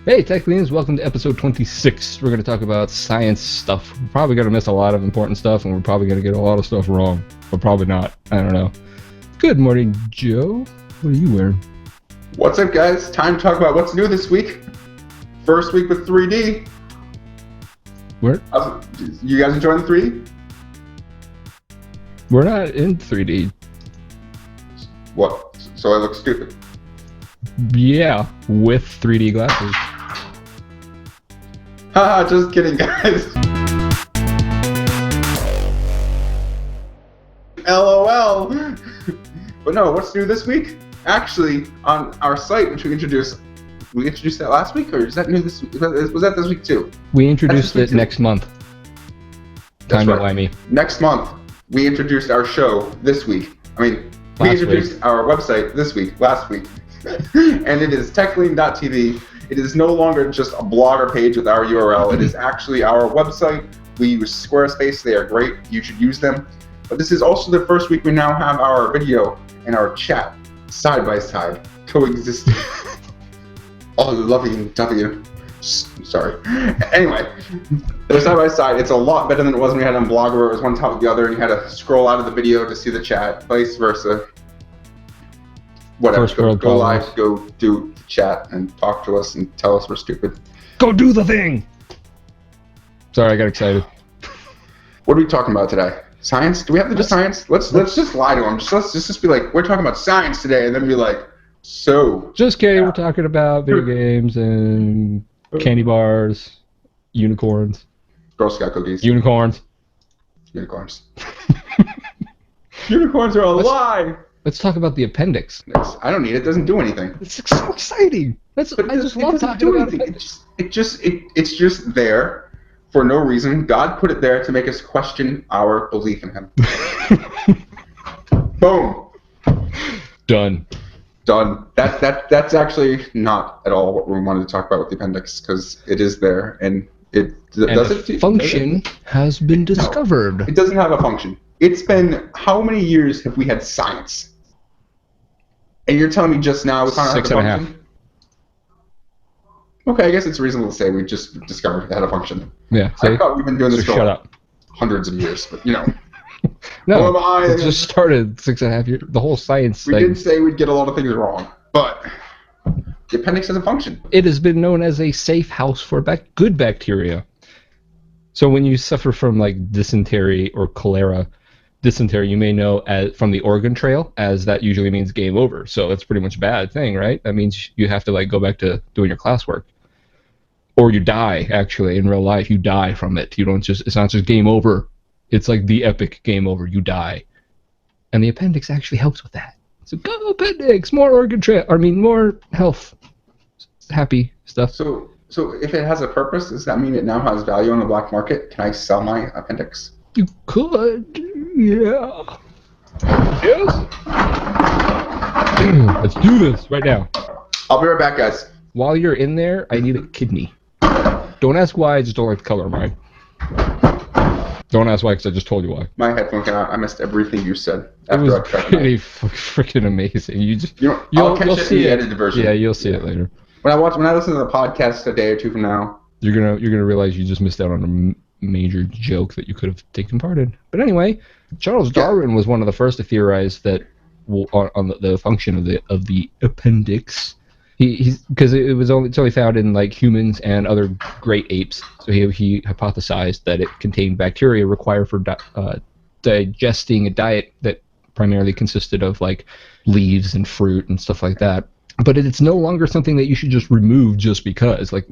Hey, Teklians, welcome to episode 26. We're going to talk about science stuff. We're probably going to miss a lot of important stuff, and we're probably going to get a lot of stuff wrong. But probably not. I don't know. Good morning, Joe. What are you wearing? What's up, guys? Time to talk about what's new this week. First week with 3D. Where? You guys enjoying the 3D? We're not in 3D. What? So I look stupid? Yeah, with 3D glasses. Haha, just kidding, guys. LOL. But no, what's new this week? Actually, on our site, which we introduced that last week, or is that new this week? Was that this week too? We introduced it next month. Time right. me. Next month, we introduced our show this week. We introduced our website this week, last week. And it is Teklian.TV. It is no longer just a blogger page with our URL. It is actually our website. We use Squarespace. They are great. You should use them. But this is also the first week we now have our video and our chat side by side, coexisting. Oh, loving W. Sorry. Anyway, they're side by side. It's a lot better than it was when we had on Blogger, where it was one top of the other, and you had to scroll out of the video to see the chat, vice versa. Whatever. Go live, go do chat and talk to us and tell us we're stupid. Go do the thing! Sorry, I got excited. What are we talking about today? Science? Do we have to do science? Let's just lie to them. Let's just be like, we're talking about science today, and then be like, so. Just kidding. We're talking about video games and candy bars, unicorns. Girl Scout cookies. Unicorns. Unicorns. Unicorns are a lie. Let's talk about the appendix. I don't need it. It doesn't do anything. It's so exciting. I just love talking about it. It's just there for no reason. God put it there to make us question our belief in Him. Boom. Done. That's actually not at all what we wanted to talk about with the appendix, because it is there and the function has been discovered. No, it doesn't have a function. It's been, how many years have we had science? And you're telling me just now we can't have a function? 6.5. Okay, I guess it's reasonable to say we just discovered it had a function. Yeah. I thought we've been doing this for hundreds of years, but you know. No, it just started 6.5 years. The whole science thing. We did say we'd get a lot of things wrong, but the appendix has a function. It has been known as a safe house for good bacteria. So when you suffer from like dysentery or cholera, dysentery, you may know from the Oregon Trail, as that usually means game over. So it's pretty much a bad thing, right? That means you have to like go back to doing your classwork. Or you die, actually, in real life. You die from it. It's not just game over. It's like the epic game over. You die. And the appendix actually helps with that. So go appendix! More Oregon Trail. More health. Happy stuff. So if it has a purpose, does that mean it now has value on the black market? Can I sell my appendix? You could, yeah. Yes? Let's do this right now. I'll be right back, guys. While you're in there, I need a kidney. Don't ask why, I just don't like the color of mine. Don't ask why, because I just told you why. My headphone came out. I missed everything you said. It was pretty freaking amazing. I'll catch it in the edited version. Yeah, you'll see it later. When I listen to the podcast a day or two from now, you're gonna realize you just missed out on a major joke that you could have taken part in. But anyway, Charles Darwin was one of the first to theorize that on the function of the appendix. Because it's only found in like humans and other great apes. So he hypothesized that it contained bacteria required for digesting a diet that primarily consisted of like leaves and fruit and stuff like that. But it's no longer something that you should just remove just because. Like,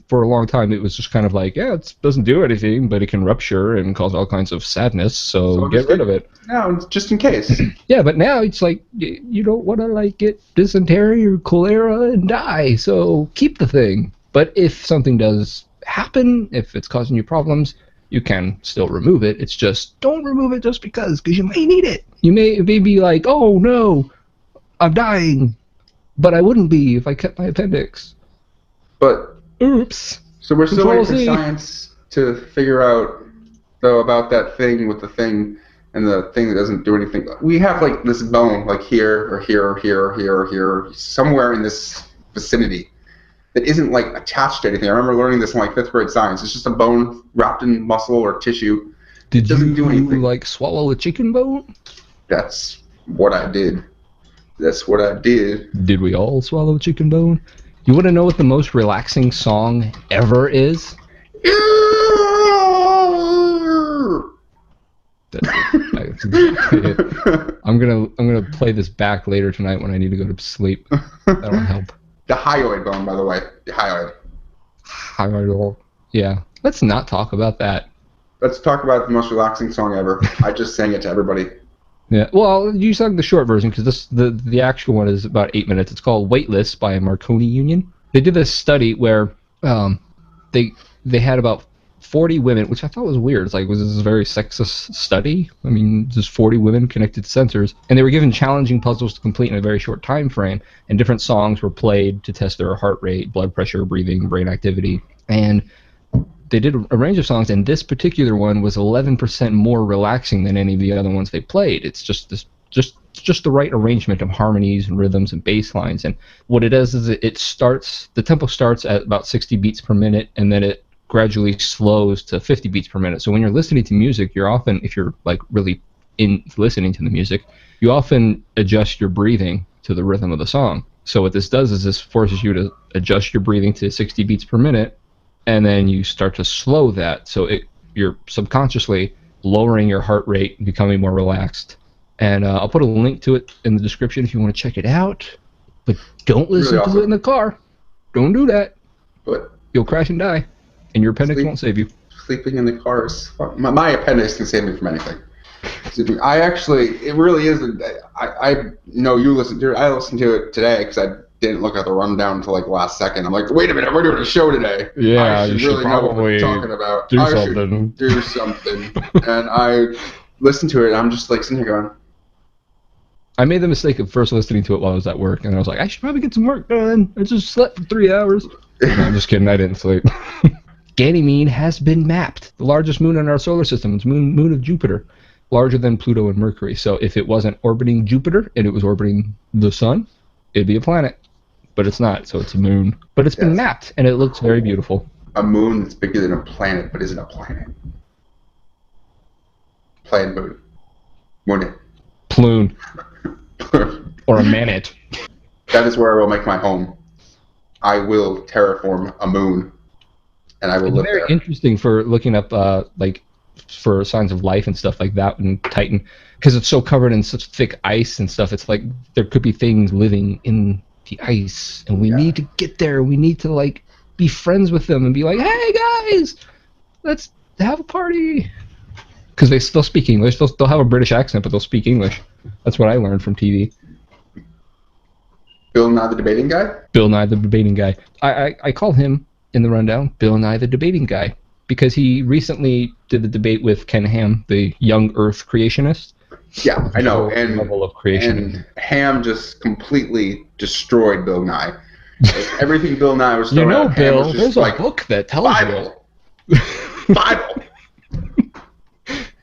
for a long time, it was just kind of like, yeah, it doesn't do anything, but it can rupture and cause all kinds of sadness, so get rid of it. No, just in case. Yeah, but now it's like, you don't want to, like, get dysentery or cholera and die, so keep the thing. But if something does happen, if it's causing you problems, you can still remove it. It's just, don't remove it just because you may need it. You may be like, oh, no, I'm dying. But I wouldn't be if I kept my appendix. But oops. So we're still waiting for science to figure out, though, about that thing with the thing and the thing that doesn't do anything. We have like this bone, like here or here or here or here or here, somewhere in this vicinity. that isn't like attached to anything. I remember learning this in like 5th grade science. It's just a bone wrapped in muscle or tissue. Did it doesn't do anything. like swallow a chicken bone? That's what I did. That's what I did. Did we all swallow a chicken bone? You want to know what the most relaxing song ever is? That's exactly it. I'm gonna play this back later tonight when I need to go to sleep. That'll help. The hyoid bone, by the way. The hyoid. Hyoid. Yeah. Let's not talk about that. Let's talk about the most relaxing song ever. I just sang it to everybody. Yeah. Well, you sang the short version because the actual one is about 8 minutes. It's called "Weightless" by Marconi Union. They did this study where they had about 40 women, which I thought was weird. It's like, was this a very sexist study? I mean, just 40 women connected to sensors, and they were given challenging puzzles to complete in a very short time frame, and different songs were played to test their heart rate, blood pressure, breathing, brain activity, and they did a range of songs, and this particular one was 11% more relaxing than any of the other ones they played. It's just the right arrangement of harmonies and rhythms and bass lines, and what it does is the tempo starts at about 60 beats per minute, and then it gradually slows to 50 beats per minute. So when you're listening to music, you're often, if you're like really in listening to the music, you often adjust your breathing to the rhythm of the song. So what this does is this forces you to adjust your breathing to 60 beats per minute, and then you start to slow that. So you're subconsciously lowering your heart rate and becoming more relaxed. And I'll put a link to it in the description if you want to check it out. But don't listen to it in the car. Don't do that. But you'll crash and die. And your appendix won't save you. Sleeping in the car is fun. My appendix can save me from anything. I actually, it really is. I know you listened to it. I listened to it today because I didn't look at the rundown until like the last second. I'm like, wait a minute, we're doing a show today. Yeah, I should really know what we're talking about. Do something. And I listened to it, and I'm just like sitting here going. I made the mistake of first listening to it while I was at work, and I was like, I should probably get some work done. I just slept for 3 hours. No, I'm just kidding. I didn't sleep. Ganymede has been mapped. The largest moon in our solar system. It's moon of Jupiter, larger than Pluto and Mercury. So if it wasn't orbiting Jupiter and it was orbiting the sun, it'd be a planet. But it's not, so it's a moon. But it's been mapped, and it looks very beautiful. A moon that's bigger than a planet, but isn't a planet. Planet moon. Moon. Plune. Or a mannet. That is where I will make my home. I will terraform a moon. And I will live there. Very interesting for looking up for signs of life and stuff like that in Titan, because it's so covered in such thick ice and stuff. It's like there could be things living in the ice, and we need to get there. We need to like be friends with them and be like, hey guys, let's have a party. Because they still speak English. They'll have a British accent, but they'll speak English. That's what I learned from TV. Bill Nye the Debating Guy? Bill Nye the Debating Guy. I call him in the rundown Bill Nye the Debating Guy because he recently did the debate with Ken Ham, the young Earth creationist. Yeah, I know. And level of creation. And Ham just completely destroyed Bill Nye. Like, everything Bill Nye was throwing out, Bill, was just there's like, a book that tells Bible. you. Bible.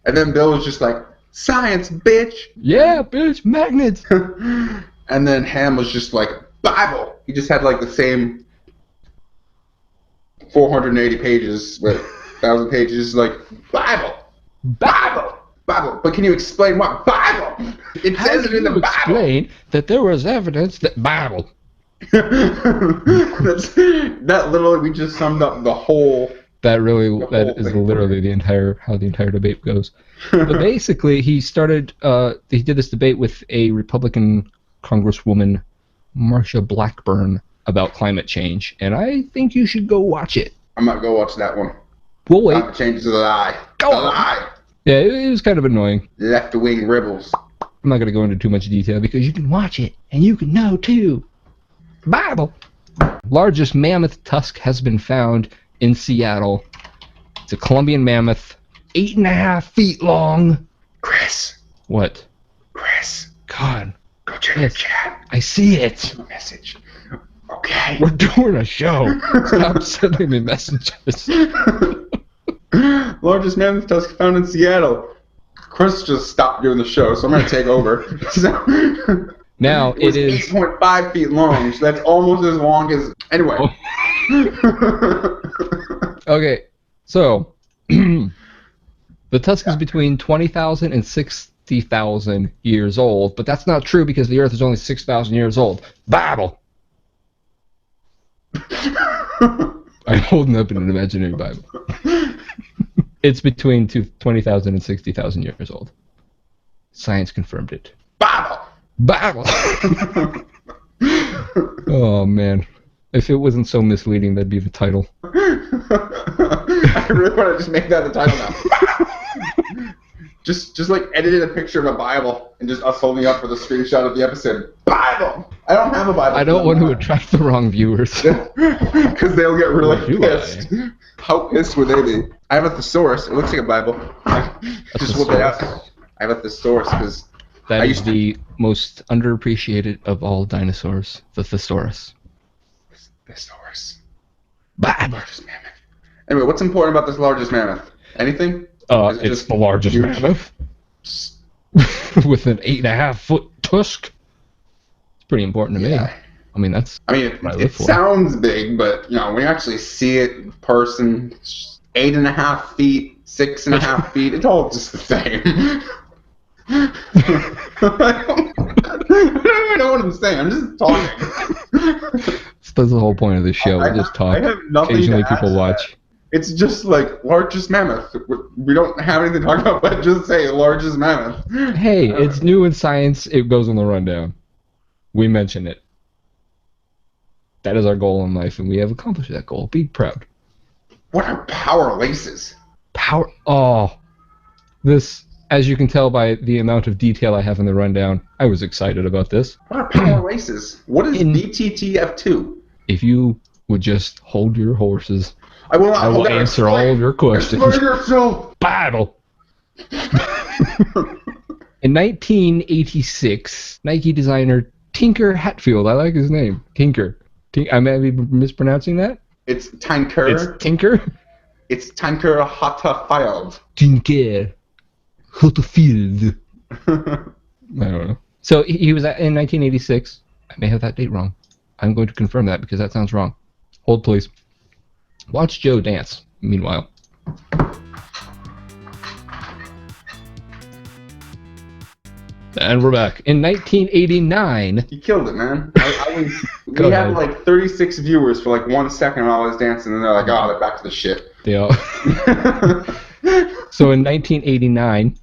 And then Bill was just like, science, bitch. Yeah, bitch, magnets. And then Ham was just like, Bible. He just had like the same 480 pages with 1,000 pages, like, Bible. Bible. Bible. But can you explain what Bible? It says it in the Bible. Explain that there was evidence that Bible. That literally, we just summed up the whole. That is literally how the entire debate goes. But basically, he did this debate with a Republican Congresswoman, Marsha Blackburn, about climate change, and I think you should go watch it. I'm not going to watch that one. We'll wait. Climate change is a lie. Go a on. lie. Yeah, it was kind of annoying. Left-wing rebels. I'm not going to go into too much detail because you can watch it, and you can know, too. Bible. Largest mammoth tusk has been found in Seattle. It's a Colombian mammoth, 8.5 feet long. Chris. What? Chris. God. Go check your chat. I see it. Message. Okay. We're doing a show. Stop sending me messages. Largest mammoth tusk found in Seattle. Chris just stopped doing the show, so I'm going to take over. Now It was it is 8.5 feet long, so that's almost as long as... Anyway. okay. So the Tusk is between 20,000 and 60,000 years old, but that's not true because the Earth is only 6,000 years old. Bible. I'm holding up an imaginary Bible. It's between 20,000 and 60,000 years old. Science confirmed it. Bible! Bible! Oh, man. If it wasn't so misleading, that'd be the title. I really want to just make that the title now. just like edited a picture of a Bible and just us holding up for the screenshot of the episode. Bible! I don't have a Bible. I don't want to attract the wrong viewers. Because they'll get really pissed. How pissed would they be? I have a thesaurus. It looks like a Bible. Just whip it out. I have a thesaurus because that is the most underappreciated of all dinosaurs, the thesaurus. Thesaurus. Largest mammoth. Anyway, what's important about this largest mammoth? Anything? It's just the largest mammoth. With an 8.5-foot tusk. It's pretty important to me. I mean, it sounds big, but when you actually see it in person, 8.5 feet, 6.5 feet, it's all just the same. I don't even know what I'm saying. I'm just talking. That's the whole point of the show. We just talk. Occasionally people watch. It's just like largest mammoth. We don't have anything to talk about, but just say largest mammoth. Hey, it's new in science. It goes on the rundown. We mention it. That is our goal in life, and we have accomplished that goal. Be proud. What are power laces? This, as you can tell by the amount of detail I have in the rundown, I was excited about this. What are power laces? What is BTTF2? If you would just hold your horses, I will answer all of your questions. Battle. In 1986, Nike designer Tinker Hatfield, I like his name, Tinker. I may be mispronouncing that? It's Tinker. It's Tinker? It's Tinker Hatfield. Tinker Hatfield. I don't know. So he was in 1986. I may have that date wrong. I'm going to confirm that because that sounds wrong. Hold, please. Watch Joe dance, meanwhile. And we're back. In 1989... You killed it, man. We had like 36 viewers for like 1 second while I was dancing, and they're like, oh, they're back to the shit. They are. So in 1989,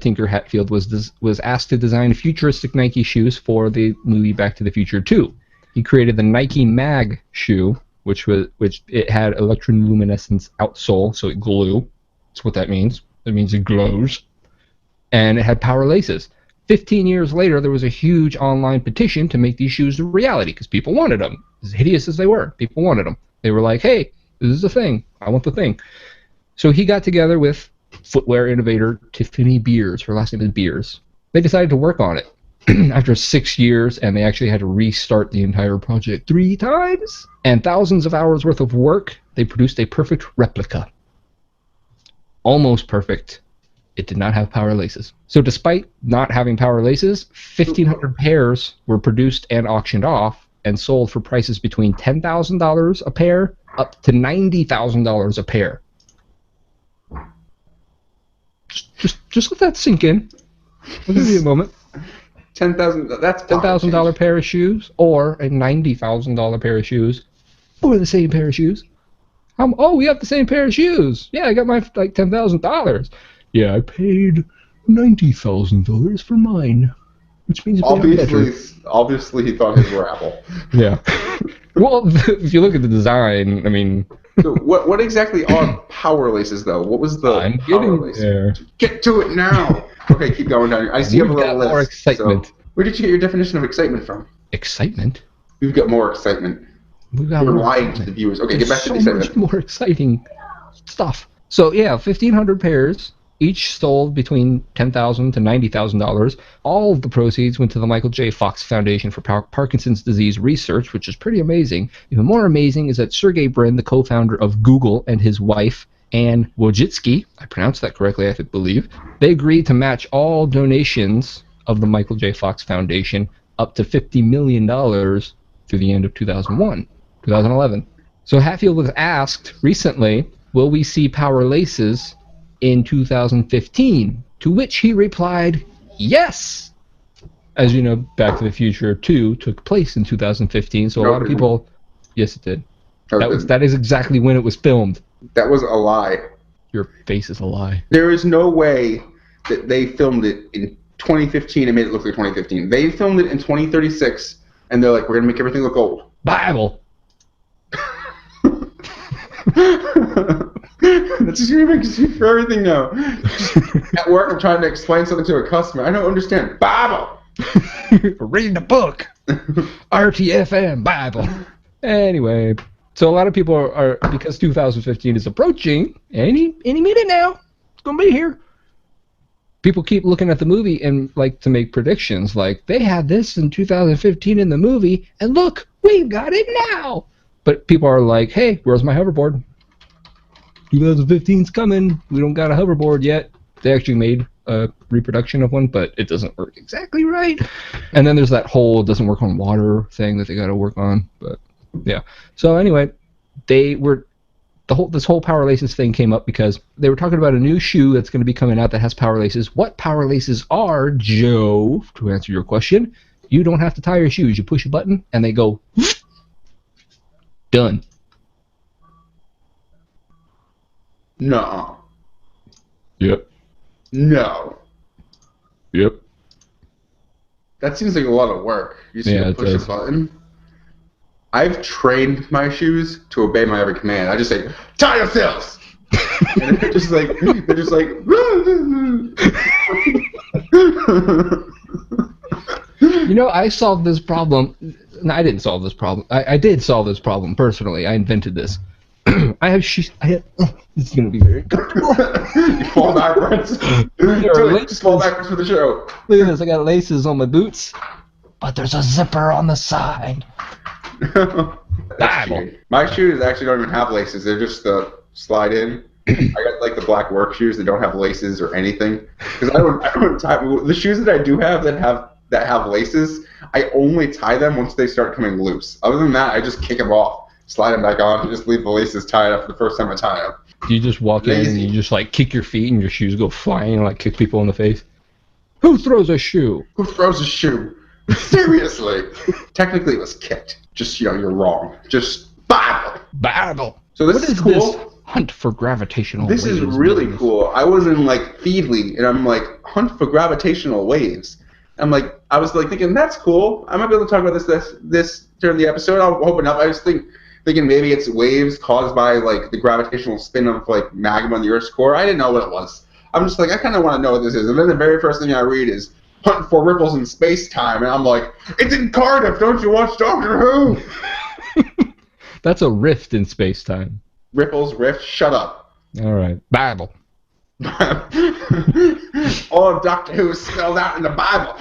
Tinker Hatfield was asked to design futuristic Nike shoes for the movie Back to the Future 2. He created the Nike Mag shoe, which it had electroluminescence outsole, so it glue. That's what that means. That means it glows. And it had power laces. 15 years later, there was a huge online petition to make these shoes a reality because people wanted them. As hideous as they were, people wanted them. They were like, hey, this is a thing. I want the thing. So he got together with footwear innovator Tiffany Beers. Her last name is Beers. They decided to work on it. After 6 years, and they actually had to restart the entire project 3 times. And thousands of hours worth of work, they produced a perfect replica. Almost perfect. It did not have power laces. So despite not having power laces, 1,500 pairs were produced and auctioned off and sold for prices between $10,000 a pair up to $90,000 a pair. Just let that sink in. I'll give you a moment. $10,000. That's $10,000 pair of shoes or a $90,000 pair of shoes, or the same pair of shoes. We have the same pair of shoes. Yeah, I got my like $10,000. Yeah, I paid $90,000 for mine, which means obviously he thought his were Apple. Yeah. Well, if you look at the design, I mean. So what exactly are power laces, though? What was the power lace? There. Get to it now. Okay, keep going down here. I see you have a little list. More excitement. So where did you get your definition of excitement from? Excitement? We've got more excitement. We're lying to the viewers. Okay, get back to the excitement. So much more exciting stuff. So yeah, 1,500 pairs. Each sold between $10,000 to $90,000. All of the proceeds went to the Michael J. Fox Foundation for Parkinson's disease research, which is pretty amazing. Even more amazing is that Sergey Brin, the co-founder of Google, and his wife, Ann Wojcicki, I pronounced that correctly, I believe, they agreed to match all donations of the Michael J. Fox Foundation up to $50 million through the end of 2011. So Hatfield was asked recently, will we see power laces in 2015? To which he replied, yes. As you know, Back to the Future 2 took place in 2015, so a lot of people... Yes, it did. That is exactly when it was filmed. That was a lie. Your face is a lie. There is no way that they filmed it in 2015 and made it look like 2015. They filmed it in 2036, and they're like, we're going to make everything look old. Bible! That's just going to make you for everything now. At work, I'm trying to explain something to a customer. I don't understand. Bible! Reading a book. RTFM Bible. Anyway, so a lot of people are because 2015 is approaching, any minute now, it's going to be here. People keep looking at the movie and like to make predictions, like they had this in 2015 in the movie, and look, we've got it now. But people are like, hey, where's my hoverboard? 2015's coming. We don't got a hoverboard yet. They actually made a reproduction of one, but it doesn't work exactly right. And then there's that whole doesn't work on water thing that they got to work on. But yeah. So anyway, this whole power laces thing came up because they were talking about a new shoe that's going to be coming out that has power laces. What power laces are, Joe? To answer your question, you don't have to tie your shoes. You push a button and they go done. No. Yep. No. Yep. That seems like a lot of work. You just push a button. I've trained my shoes to obey my every command. I just say, tie yourselves! And they're just like, You know, I solved this problem. No, I didn't solve this problem. I did solve this problem personally. I invented this. I have shoes. This is going to be very comfortable. You fall backwards. Just fall backwards for the show. Look at this. I got laces on my boots, but there's a zipper on the side. My shoes actually don't even have laces. They're just slide in. I got like the black work shoes that don't have laces or anything. Because I don't tie the shoes that I do have that have laces. I only tie them once they start coming loose. Other than that, I just kick them off. Slide them back on, and just leave the laces tied up the first time I tie them. You just walk in and you just like kick your feet and your shoes go flying and like kick people in the face. Who throws a shoe? Who throws a shoe? Seriously. Technically it was kicked. Just, you're wrong. Just Bible. So this is cool. This hunt for gravitational waves. This is really cool. I was in like Feedly and I'm like, hunt for gravitational waves. I'm like, I was like thinking that's cool. I might be able to talk about this during the episode. I'll open up. I was thinking maybe it's waves caused by like the gravitational spin of like magma in the Earth's core. I didn't know what it was. I'm just like, I kind of want to know what this is. And then the very first thing I read is hunting for ripples in space-time. And I'm like, it's in Cardiff. Don't you watch Doctor Who? That's a rift in space-time. Rift. Shut up. All right. Bible. All of Doctor Who is spelled out in the Bible.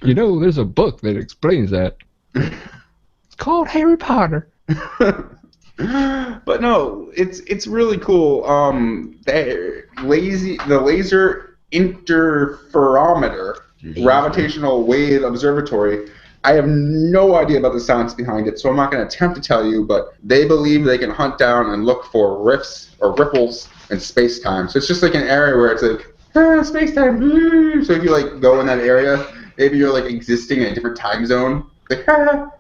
You know, there's a book that explains that. It's called Harry Potter. But no, it's really cool. The laser interferometer gravitational wave observatory. I have no idea about the science behind it, so I'm not going to attempt to tell you. But they believe they can hunt down and look for rifts or ripples in space-time. So it's just like an area where it's like space-time. So if you like go in that area, maybe you're like existing in a different time zone. Like I'm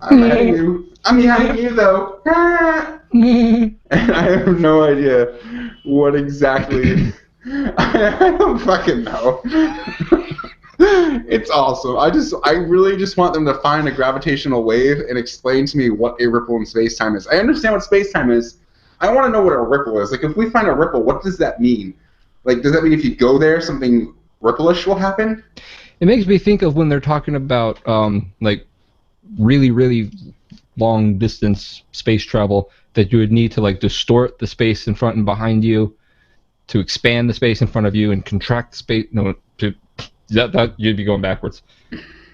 having you. I'm having you though. And I have no idea what exactly. I don't fucking know. It's awesome. I really just want them to find a gravitational wave and explain to me what a ripple in space-time is. I understand what space-time is. I want to know what a ripple is. Like, if we find a ripple, what does that mean? Like, does that mean if you go there, something ripple-ish will happen? It makes me think of when they're talking about, like, really, really long-distance space travel, that you would need to, like, distort the space in front and behind you to expand the space in front of you and contract the space... No, that you'd be going backwards.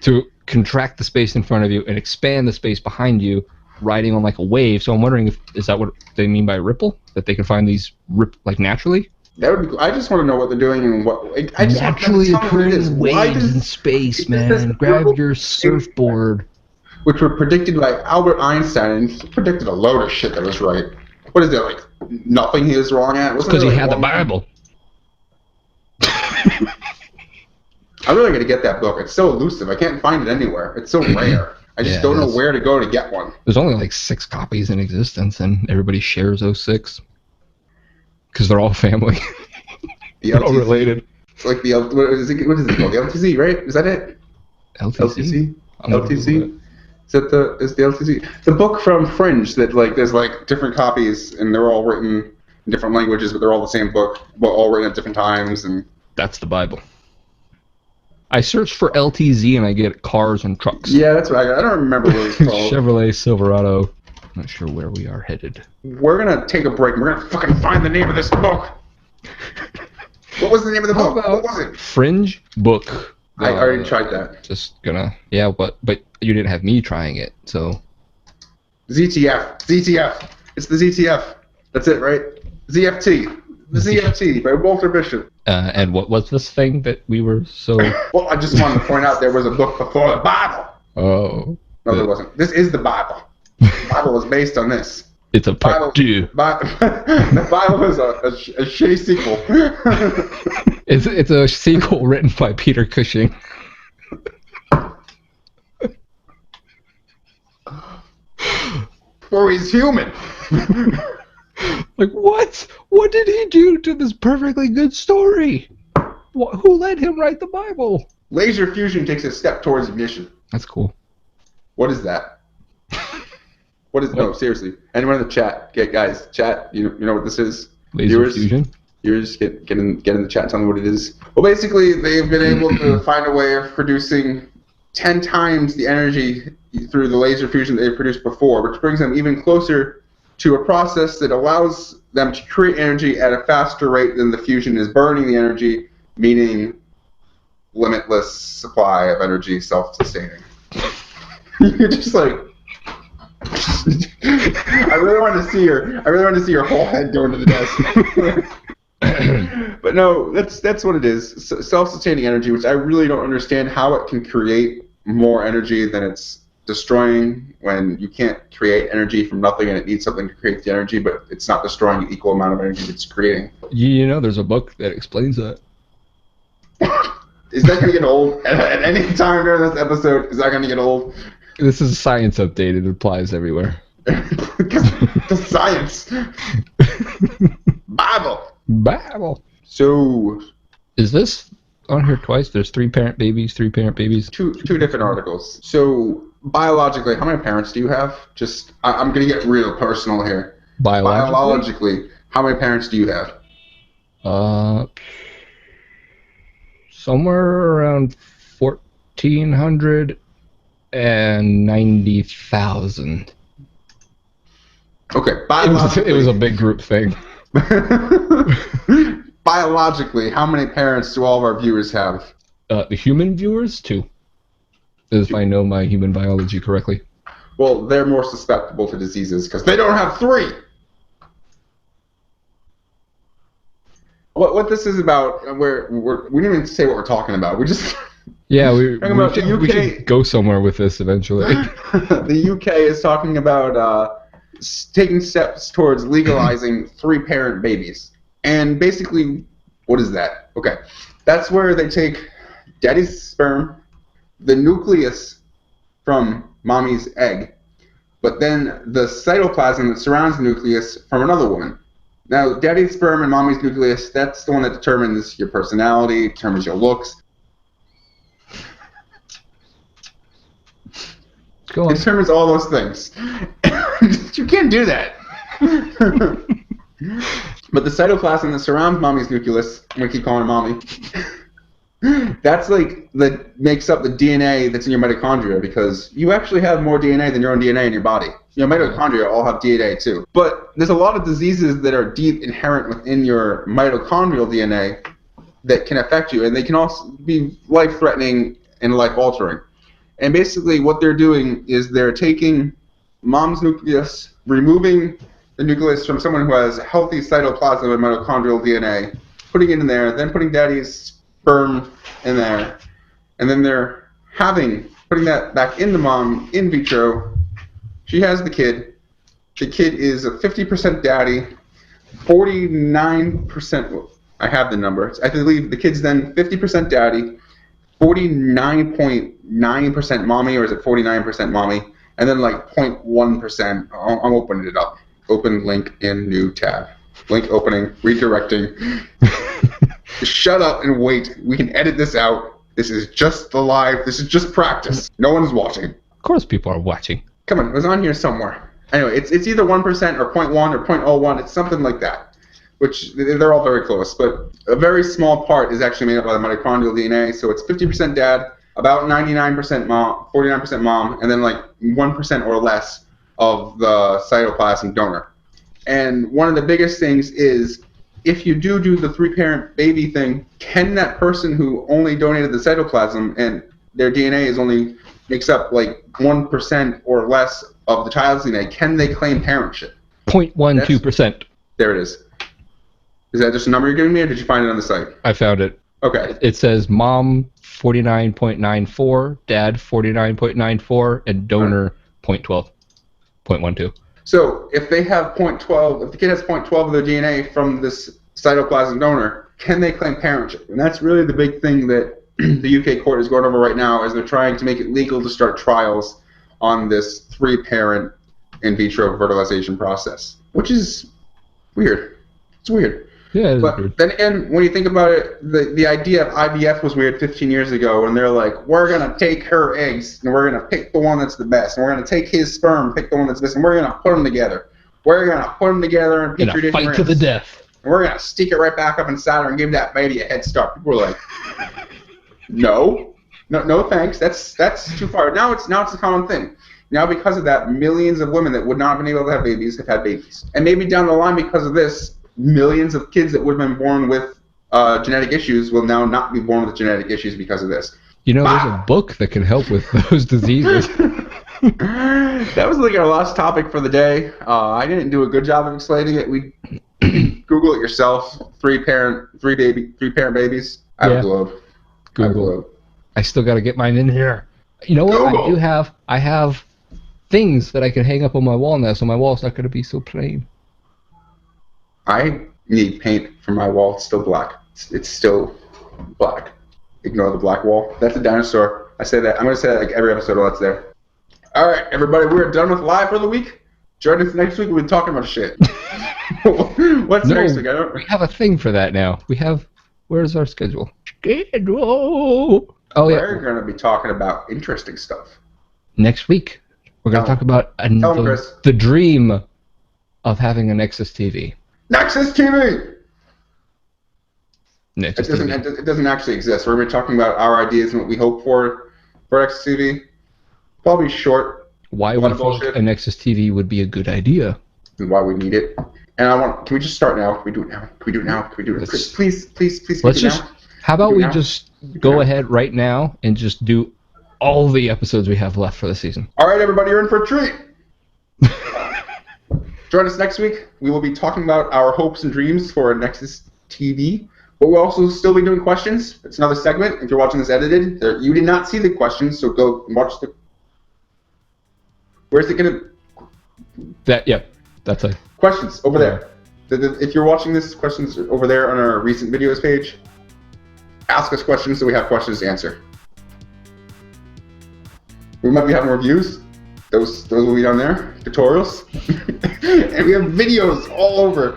To contract the space in front of you and expand the space behind you, riding on like a wave. So I'm wondering is that what they mean by ripple? That they can find these like naturally? That would be cool. I just want to know what they're doing and what. I just naturally want them to tell me what it is. occurring Why waves does in space, it does man. Grab your surfboard. Which were predicted by Albert Einstein, and he predicted a load of shit that was right. What is there, like, nothing he was wrong at? Because he had the Bible. I really got to get that book. It's so elusive. I can't find it anywhere. It's so rare. I just don't know where to go to get one. There's only like 6 copies in existence, and everybody shares those 6. Because they're all family. They're all related. It's like the, what is it called? The LTZ, right? Is that it? LTZ? LTZ? Is the LTZ? The book from Fringe that, like, there's, like, different copies, and they're all written in different languages, but they're all the same book, but all written at different times, and... That's the Bible. I searched for LTZ, and I get cars and trucks. Yeah, that's what I got. I don't remember what it's called. Chevrolet Silverado. Not sure where we are headed. We're going to take a break, and we're going to fucking find the name of this book! What was the name of the book? What was it? Fringe book. I already tried that. Just gonna... Yeah, but you didn't have me trying it, so... ZTF. It's the ZTF. That's it, right? ZFT. The ZFT by Walter Bishop. And what was this thing that we were so... Well, I just wanted to point out there was a book before the Bible. Oh. No, there wasn't. This is the Bible. The Bible was based on this. It's a part 2. The Bible is a shitty sequel. It's a sequel written by Peter Cushing. Or he's human. Like, what? What did he do to this perfectly good story? Who let him write the Bible? Laser fusion takes a step towards ignition. That's cool. What is that? What is... No, seriously. Anyone in the chat? Guys, chat, you know what this is? Laser fusion? Viewers, get in the chat, tell me what it is. Well, basically, they've been able to find a way of producing 10 times the energy through the laser fusion they've produced before, which brings them even closer to a process that allows them to create energy at a faster rate than the fusion is burning the energy, meaning limitless supply of energy, self-sustaining. You're just like... I really want to see your whole head go into the desk. But no, that's what it is. Self-sustaining energy, which I really don't understand how it can create more energy than it's destroying when you can't create energy from nothing and it needs something to create the energy, but it's not destroying the equal amount of energy it's creating. You know, there's a book that explains that. Is that going to get old? At any time during this episode, is that going to get old? This is science updated. It applies everywhere. The science. Bible. So, is this on here twice? There's 3 parent babies. Two different articles. So, biologically, how many parents do you have? I'm going to get real personal here. Biologically, how many parents do you have? Somewhere around 1,490,000. Okay, it was a big group thing. Biologically, how many parents do all of our viewers have? The human viewers, 2. If I know my human biology correctly. Well, they're more susceptible to diseases because they don't have 3. What this is about, we didn't even say what we're talking about. We just... Yeah, we should go somewhere with this eventually. The UK is talking about taking steps towards legalizing 3-parent babies. And basically, what is that? Okay, that's where they take daddy's sperm, the nucleus from mommy's egg, but then the cytoplasm that surrounds the nucleus from another woman. Now, daddy's sperm and mommy's nucleus, that's the one that determines your personality, determines your looks. Go on. It determines all those things. You can't do that. But the cytoplasm that surrounds mommy's nucleus, I'm going to keep calling her mommy, that makes up the DNA that's in your mitochondria, because you actually have more DNA than your own DNA in your body. Your mitochondria all have DNA too. But there's a lot of diseases that are deep inherent within your mitochondrial DNA that can affect you, and they can also be life-threatening and life-altering. And basically what they're doing is they're taking mom's nucleus, removing the nucleus from someone who has healthy cytoplasm and mitochondrial DNA, putting it in there, then putting daddy's sperm in there, and then they're putting that back into mom in vitro. She has the kid. The kid is a 50% daddy, 49%. I have the number. I believe the kid's then 50% daddy, 49.9% mommy, or is it 49% mommy? And then like 0.1%. I'm opening it up. Open link in new tab. Link opening, redirecting. Shut up and wait. We can edit this out. This is just the live. This is just practice. No one's watching. Of course people are watching. Come on, it was on here somewhere. Anyway, it's either 1% or 0.1 or 0.01. It's something like that, which they're all very close. But a very small part is actually made up by the mitochondrial DNA. So it's 50% dad, about 99% mom, 49% mom, and then like 1% or less of the cytoplasm donor. And one of the biggest things is, if you do the 3-parent baby thing, can that person who only donated the cytoplasm and their DNA makes up like 1% or less of the child's DNA, can they claim parentship? 0.12%. There it is. Is that just a number you're giving me, or did you find it on the site? I found it. Okay. It says mom 49.94, dad 49.94, and donor 0.12. So if they have 0.12, if the kid has 0.12 of their DNA from this cytoplasm donor, can they claim parentship? And that's really the big thing that the UK court is going over right now, as they're trying to make it legal to start trials on this 3-parent in vitro fertilization process, which is weird. It's weird. Yeah, but weird. Then again, when you think about it, the idea of IVF was weird 15 years ago, and they're like, we're going to take her eggs, and we're going to pick the one that's the best, and we're going to take his sperm, pick the one that's the best, and we're going to put them together. We're going to put them together in petri dish. Fight to the death. And we're going to stick it right back up inside her and give that baby a head start. People were like, no, thanks. That's too far. Now it's a common thing. Now, because of that, millions of women that would not have been able to have babies have had babies. And maybe down the line, because of this, millions of kids that would have been born with genetic issues will now not be born with genetic issues because of this. You know, there's a book that can help with those diseases. That was like our last topic for the day. I didn't do a good job of explaining it. Google it yourself. 3-parent babies. I have a globe. Google. I still got to get mine in here. You know what? Google. I have things that I can hang up on my wall now, so my wall's not going to be so plain. I need paint for my wall. It's still black. It's still black. Ignore the black wall. That's a dinosaur. I say that. I'm going to say that like every episode while it's there. All right, everybody. We're done with live for the week. Join us next week. We'll be talking about shit. What's next week? We have a thing for that now. Where's our schedule? Oh, yeah. We're going to be talking about interesting stuff. Next week, we're going to talk about the dream of having a Nexus TV. Nexus TV! Nexus TV. It doesn't actually exist. We're going to be talking about our ideas and what we hope for Nexus TV. Probably short. Why we think a Nexus TV would be a good idea. And why we need it. And can we just start now? Can we do it now? Please. Let's just, how about we just go ahead right now and just do all the episodes we have left for the season. All right, everybody, you're in for a treat. Join us next week. We will be talking about our hopes and dreams for Nexus TV. But we'll also still be doing questions. It's another segment. If you're watching this edited, you did not see the questions, so go watch the... Where's it going to... That's it. Questions, over there. If you're watching this, questions are over there on our recent videos page. Ask us questions so we have questions to answer. We might be having reviews. Those will be down there. Tutorials. And we have videos all over.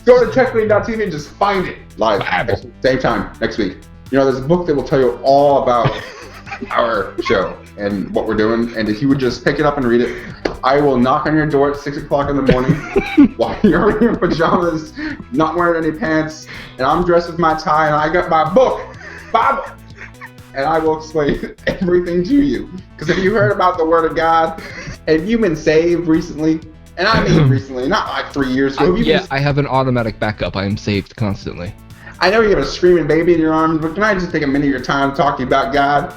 Go to Teklian.TV and just find it live. Same time next week. You know, there's a book that will tell you all about our show and what we're doing. And if you would just pick it up and read it, I will knock on your door at 6 o'clock in the morning while you're in your pajamas, not wearing any pants, and I'm dressed with my tie and I got my book, Bible, and I will explain everything to you. Because if you heard about the Word of God, have you been saved recently? And I mean recently, not like 3 years ago. I have an automatic backup. I am saved constantly. I know you have a screaming baby in your arms, but can I just take a minute of your time to talk to you about God?